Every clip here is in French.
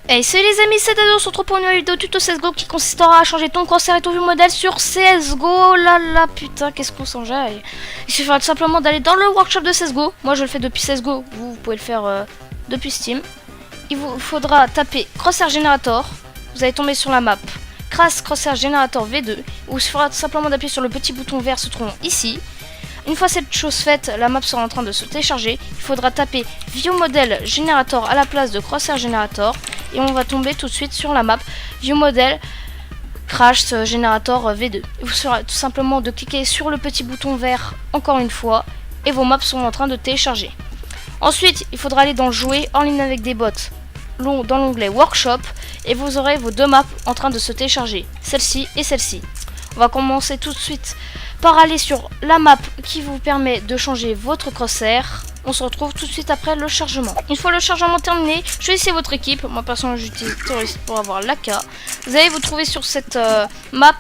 Hey salut les amis, c'est Ado, on se retrouve pour une nouvelle vidéo tuto CSGO qui consistera à changer ton crosshair et ton vue modèle sur CSGO. Là là putain, qu'est-ce qu'on s'enjaille. Il suffira tout simplement d'aller dans le workshop de CSGO. Moi je le fais depuis CSGO, vous pouvez le faire depuis Steam. Il vous faudra taper Crosshair Generator. Vous allez tomber sur la map Crash Crosshair Generator V2. Il suffira tout simplement d'appuyer sur le petit bouton vert se trouvant ici. Une fois cette chose faite, la map sera en train de se télécharger. Il faudra taper View Model Generator à la place de Crosshair Generator. Et on va tomber tout de suite sur la map View Model Crash Generator V2. Il vous suffira tout simplement de cliquer sur le petit bouton vert encore une fois. Et vos maps sont en train de télécharger. Ensuite, il faudra aller dans Jouer en ligne avec des bots dans l'onglet Workshop. Et vous aurez vos deux maps en train de se télécharger. Celle-ci et celle-ci. On va commencer tout de suite par aller sur la map qui vous permet de changer votre crosshair. On se retrouve tout de suite après le chargement. Une fois le chargement terminé, choisissez votre équipe. Moi personnellement j'utilise Tourist pour avoir l'AK. Vous allez vous trouver sur cette map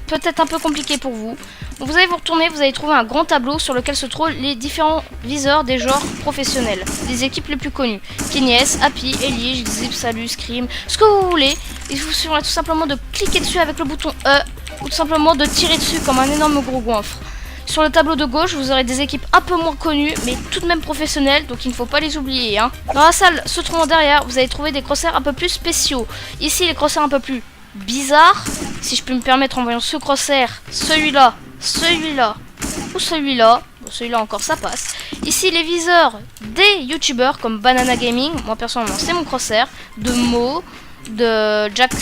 peut-être un peu compliquée pour vous. Donc vous allez vous retourner, vous allez trouver un grand tableau sur lequel se trouvent les différents viseurs des genres professionnels. Des équipes les plus connues. Kenyes, Happy, Elige, Zip, Salut, Scream, ce que vous voulez. Il vous suffira tout simplement de cliquer dessus avec le bouton E. Ou tout simplement de tirer dessus comme un énorme gros goinfre. Sur le tableau de gauche, vous aurez des équipes un peu moins connues, mais tout de même professionnelles, donc il ne faut pas les oublier. Hein. Dans la salle se trouvant derrière, vous allez trouver des crosshairs un peu plus spéciaux. Ici, les crosshairs un peu plus bizarres. Si je peux me permettre en voyant ce crosshair, celui-là, celui-là ou celui-là. Bon, celui-là encore, ça passe. Ici, les viseurs des youtubeurs comme Banana Gaming. Moi, personnellement, c'est mon crosshair. De Mo, de Jack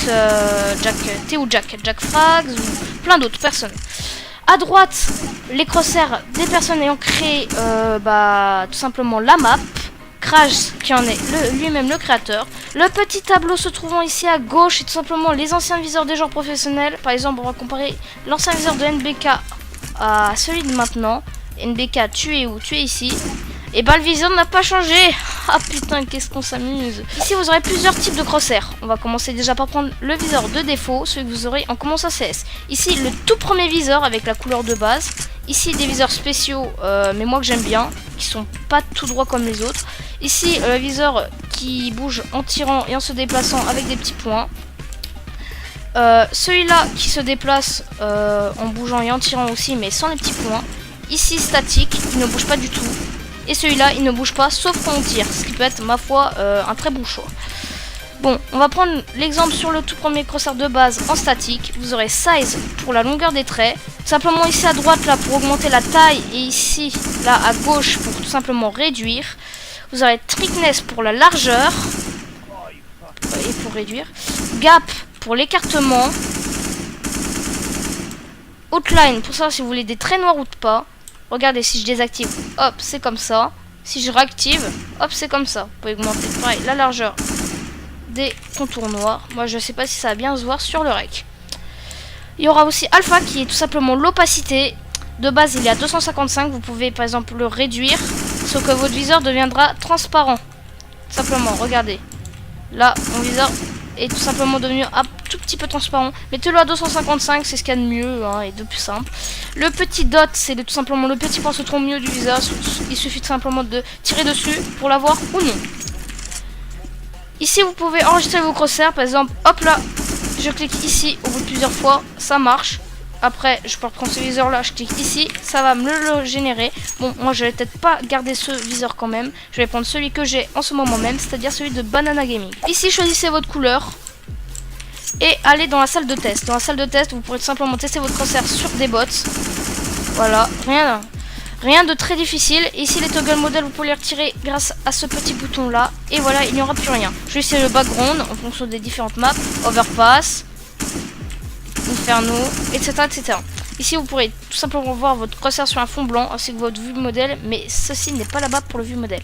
Frags ou plein d'autres personnes. À droite, les crosshairs des personnes ayant créé tout simplement la map. Crash qui en est lui-même le créateur. Le petit tableau se trouvant ici à gauche est tout simplement les anciens viseurs des joueurs professionnels. Par exemple, on va comparer l'ancien viseur de NBK à celui de maintenant. NBK, tu es où? Tu es ici. Et bah le viseur n'a pas changé. Ah putain, qu'est-ce qu'on s'amuse. Ici vous aurez plusieurs types de crosshairs. On va commencer déjà par prendre le viseur de défaut, celui que vous aurez en commençant CS. Ici le tout premier viseur avec la couleur de base. Ici des viseurs spéciaux, mais moi que j'aime bien, qui sont pas tout droits comme les autres. Ici le viseur qui bouge en tirant et en se déplaçant avec des petits points. Celui-là qui se déplace en bougeant et en tirant aussi, mais sans les petits points. Ici statique, qui ne bouge pas du tout. Et celui-là, il ne bouge pas, sauf quand on tire. Ce qui peut être, ma foi, un très bon choix. Bon, on va prendre l'exemple sur le tout premier crosshair de base en statique. Vous aurez Size pour la longueur des traits. Simplement ici à droite, là, pour augmenter la taille. Et ici, là, à gauche, pour tout simplement réduire. Vous aurez Thickness pour la largeur. Et pour réduire. Gap pour l'écartement. Outline pour savoir si vous voulez des traits noirs ou pas. Regardez, si je désactive, hop, c'est comme ça. Si je réactive, hop, c'est comme ça. Vous pouvez augmenter, pareil, la largeur des contours noirs. Moi, je sais pas si ça va bien se voir sur le rec. Il y aura aussi Alpha, qui est tout simplement l'opacité. De base, il est à 255. Vous pouvez, par exemple, le réduire. Sauf que votre viseur deviendra transparent. Simplement, regardez. Là, mon viseur est tout simplement devenu un tout petit peu transparent. Mettez-le à 255, c'est ce qu'il y a de mieux hein, et de plus simple. Le petit dot, c'est tout simplement le petit point se trouve au milieu du viseur. Il suffit tout simplement de tirer dessus pour l'avoir ou non. Ici, vous pouvez enregistrer vos crosshairs. Par exemple, hop là, je clique ici au bout de plusieurs fois, ça marche. Après, je peux reprendre ce viseur là, je clique ici, ça va me le générer. Bon, moi je vais peut-être pas garder ce viseur quand même. Je vais prendre celui que j'ai en ce moment même, c'est-à-dire celui de Banana Gaming. Ici, choisissez votre couleur et allez dans la salle de test. Dans la salle de test, vous pourrez tout simplement tester votre crosshair sur des bots. Voilà, rien de très difficile. Et ici, les toggle modèles, vous pouvez les retirer grâce à ce petit bouton là. Et voilà, il n'y aura plus rien. Choisissez le background en fonction des différentes maps, Overpass, Inferno, etc., etc. Ici, vous pourrez tout simplement voir votre crosshair sur un fond blanc ainsi que votre vue modèle, mais ceci n'est pas là-bas pour le vue modèle.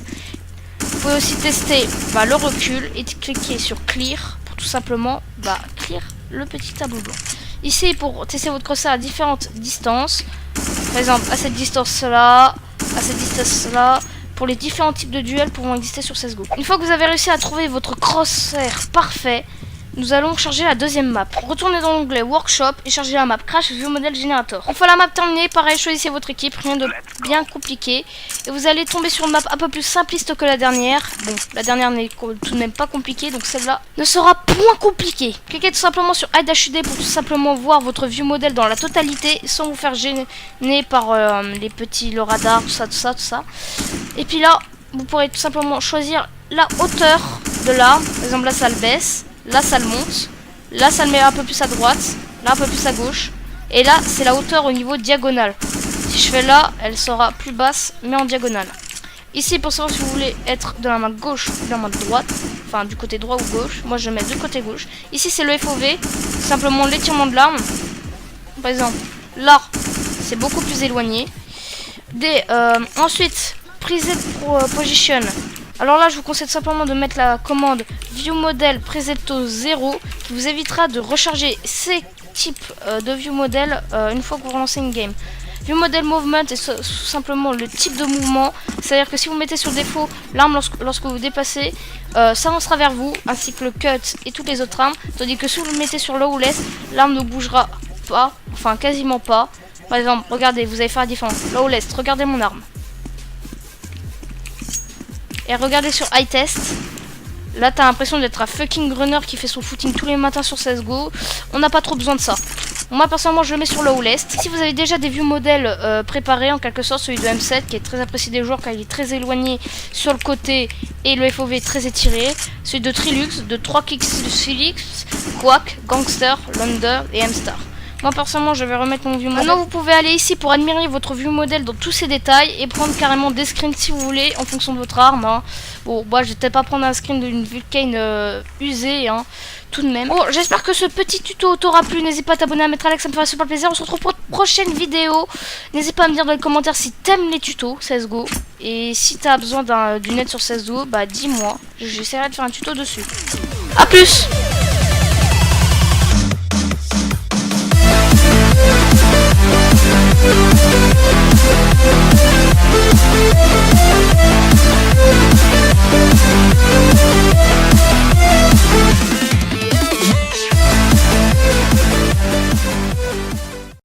Vous pouvez aussi tester le recul et cliquer sur Clear pour tout simplement clear le petit tableau blanc. Ici, pour tester votre crosshair à différentes distances, par exemple à cette distance-là, à cette distance-là, pour les différents types de duels pouvant exister sur CSGO. Une fois que vous avez réussi à trouver votre crosshair parfait, nous allons charger la deuxième map. Retournez dans l'onglet Workshop et chargez la map Crash View Model Generator. Une fois la map terminée, pareil, choisissez votre équipe, rien de bien compliqué. Et vous allez tomber sur une map un peu plus simpliste que la dernière. Bon, la dernière n'est tout de même pas compliquée, donc celle-là ne sera point compliquée. Cliquez tout simplement sur Hide HUD pour tout simplement voir votre view model dans la totalité, sans vous faire gêner par les petits, le radar, tout ça. Et puis là, vous pourrez tout simplement choisir la hauteur de l'arme. Par exemple, là, ça le baisse. Là, ça le monte. Là, ça le met un peu plus à droite. Là, un peu plus à gauche. Et là, c'est la hauteur au niveau diagonal. Si je fais là, elle sera plus basse, mais en diagonale. Ici, pour savoir si vous voulez être de la main gauche ou de la main droite, enfin du côté droit ou gauche, moi je mets du côté gauche. Ici, c'est le FOV, simplement l'étirement de l'arme. Par exemple, là, c'est beaucoup plus éloigné. Ensuite, preset position. Alors là, je vous conseille simplement de mettre la commande View Model Presetto 0 qui vous évitera de recharger ces types de View Model une fois que vous relancez une game. View Model Movement est tout simplement le type de mouvement. C'est-à-dire que si vous mettez sur défaut l'arme lorsque vous dépassez, ça avancera vers vous, ainsi que le cut et toutes les autres armes. Tandis que si vous le mettez sur low less, l'arme ne bougera pas, enfin quasiment pas. Par exemple, regardez, vous allez faire la différence. Low less, regardez mon arme. Et regardez sur High Test. Là, t'as l'impression d'être un fucking runner qui fait son footing tous les matins sur CSGO. On n'a pas trop besoin de ça. Moi, personnellement, je le mets sur low lest. Si vous avez déjà des view modèles préparés, en quelque sorte, celui de M7 qui est très apprécié des joueurs car il est très éloigné sur le côté et le FOV très étiré. Celui de Trilux, de 3Kix Felix, Quack, Gangster, Lunder et M-Star. Moi personnellement je vais remettre mon view model. Maintenant vous pouvez aller ici pour admirer votre view model dans tous ses détails et prendre carrément des screens si vous voulez en fonction de votre arme. Hein. Bon moi je vais peut-être pas prendre un screen d'une Vulcane usée hein, tout de même. Bon j'espère que ce petit tuto t'aura plu. N'hésite pas à t'abonner, à mettre un like, ça me fera super plaisir. On se retrouve pour une prochaine vidéo. N'hésite pas à me dire dans les commentaires si t'aimes les tutos CSGO. Et si t'as besoin d'une aide sur CSGO, bah dis-moi. J'essaierai de faire un tuto dessus. A plus.